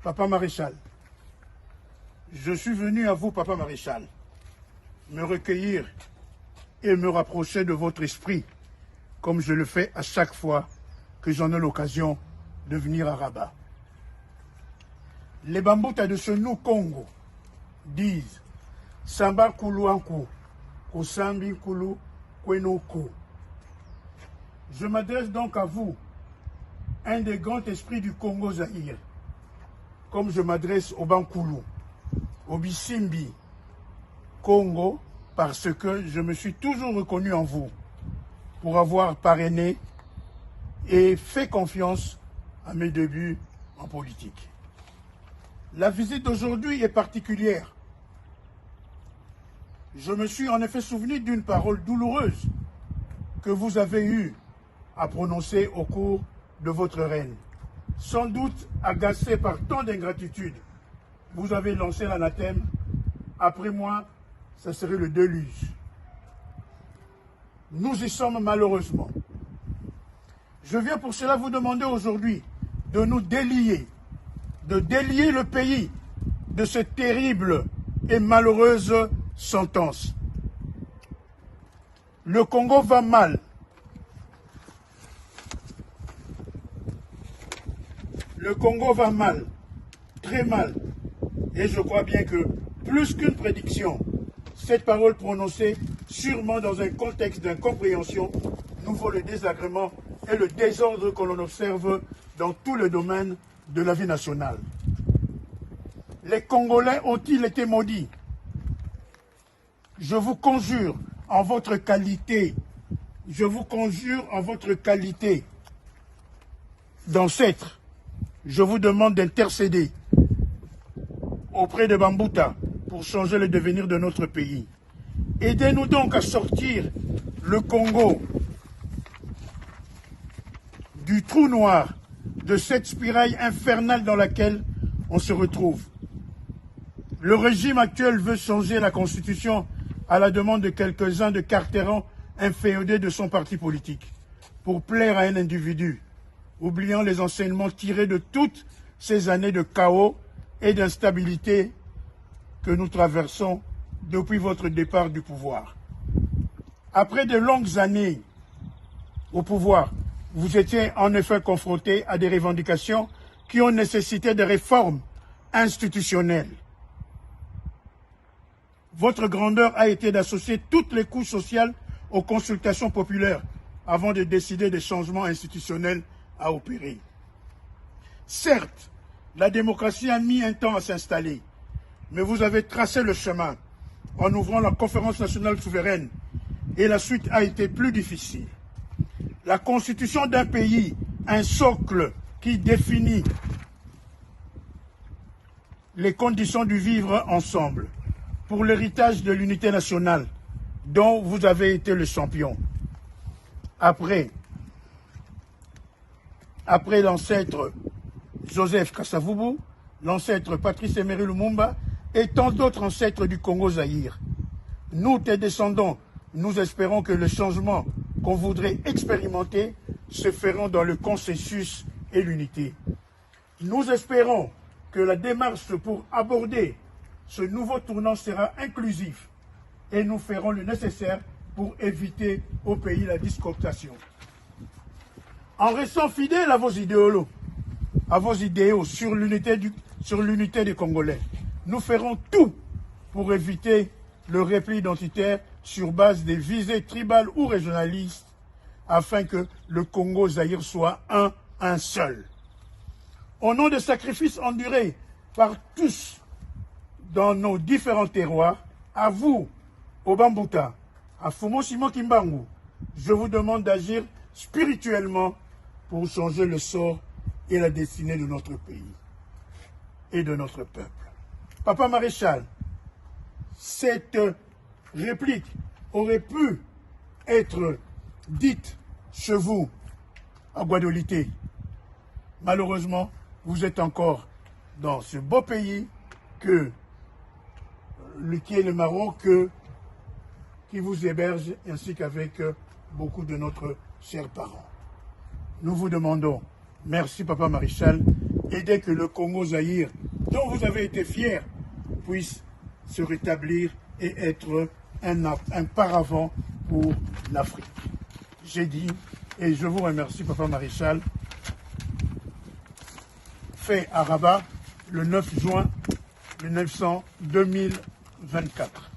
Papa Maréchal, je suis venu à vous, Papa Maréchal, me recueillir et me rapprocher de votre esprit, comme je le fais à chaque fois que j'en ai l'occasion de venir à Rabat. Les Bambouta de ce nous Congo disent Samba Kuluanku, Kosambi Kulu Kwenoko. Je m'adresse donc à vous, un des grands esprits du Congo Zaïre, comme je m'adresse au Bankoulou, au Bisimbi, Congo, parce que je me suis toujours reconnu en vous pour avoir parrainé et fait confiance à mes débuts en politique. La visite d'aujourd'hui est particulière. Je me suis en effet souvenu d'une parole douloureuse que vous avez eue à prononcer au cours de votre règne. Sans doute agacé par tant d'ingratitude, vous avez lancé l'anathème « Après moi, ça serait le déluge ». Nous y sommes malheureusement. Je viens pour cela vous demander aujourd'hui de nous délier, de délier le pays de cette terrible et malheureuse sentence. Le Congo va mal. Le Congo va mal, très mal. Et je crois bien que, plus qu'une prédiction, cette parole prononcée, sûrement dans un contexte d'incompréhension, nous vaut le désagrément et le désordre que l'on observe dans tous les domaines de la vie nationale. Les Congolais ont-ils été maudits? Je vous conjure en votre qualité, d'ancêtre, je vous demande d'intercéder auprès de Bambouta pour changer le devenir de notre pays. Aidez-nous donc à sortir le Congo du trou noir, de cette spirale infernale dans laquelle on se retrouve. Le régime actuel veut changer la constitution à la demande de quelques-uns de cartérans inféodés de son parti politique pour plaire à un individu, oubliant les enseignements tirés de toutes ces années de chaos et d'instabilité que nous traversons depuis votre départ du pouvoir. Après de longues années au pouvoir, vous étiez en effet confronté à des revendications qui ont nécessité des réformes institutionnelles. Votre grandeur a été d'associer toutes les couches sociales aux consultations populaires avant de décider des changements institutionnels à opérer. Certes, la démocratie a mis un temps à s'installer, mais vous avez tracé le chemin en ouvrant la conférence nationale souveraine et la suite a été plus difficile. La constitution d'un pays, un socle qui définit les conditions du vivre ensemble pour l'héritage de l'unité nationale dont vous avez été le champion. Après l'ancêtre Joseph Kasavubu, l'ancêtre Patrice Emery Lumumba et tant d'autres ancêtres du Congo Zaïre. Nous, tes descendants, nous espérons que le changement qu'on voudrait expérimenter se feront dans le consensus et l'unité. Nous espérons que la démarche pour aborder ce nouveau tournant sera inclusif et nous ferons le nécessaire pour éviter au pays la discooptation. En restant fidèles à vos idéaux sur l'unité des Congolais, nous ferons tout pour éviter le repli identitaire sur base des visées tribales ou régionalistes afin que le Congo Zaïre soit un seul. Au nom des sacrifices endurés par tous dans nos différents terroirs, à vous, au Bambouta, à Fumo Simon Kimbangu, je vous demande d'agir spirituellement pour changer le sort et la destinée de notre pays et de notre peuple. Papa Maréchal, cette réplique aurait pu être dite chez vous, à Guadolité. Malheureusement, vous êtes encore dans ce beau pays qui est le Maroc, qui vous héberge, ainsi qu'avec beaucoup de notre chers parents. Nous vous demandons, merci Papa Maréchal, aider que le Congo-Zaïre, dont vous avez été fiers, puisse se rétablir et être un paravent pour l'Afrique. J'ai dit, et je vous remercie, Papa Maréchal, fait à Rabat le 9 juin 2024.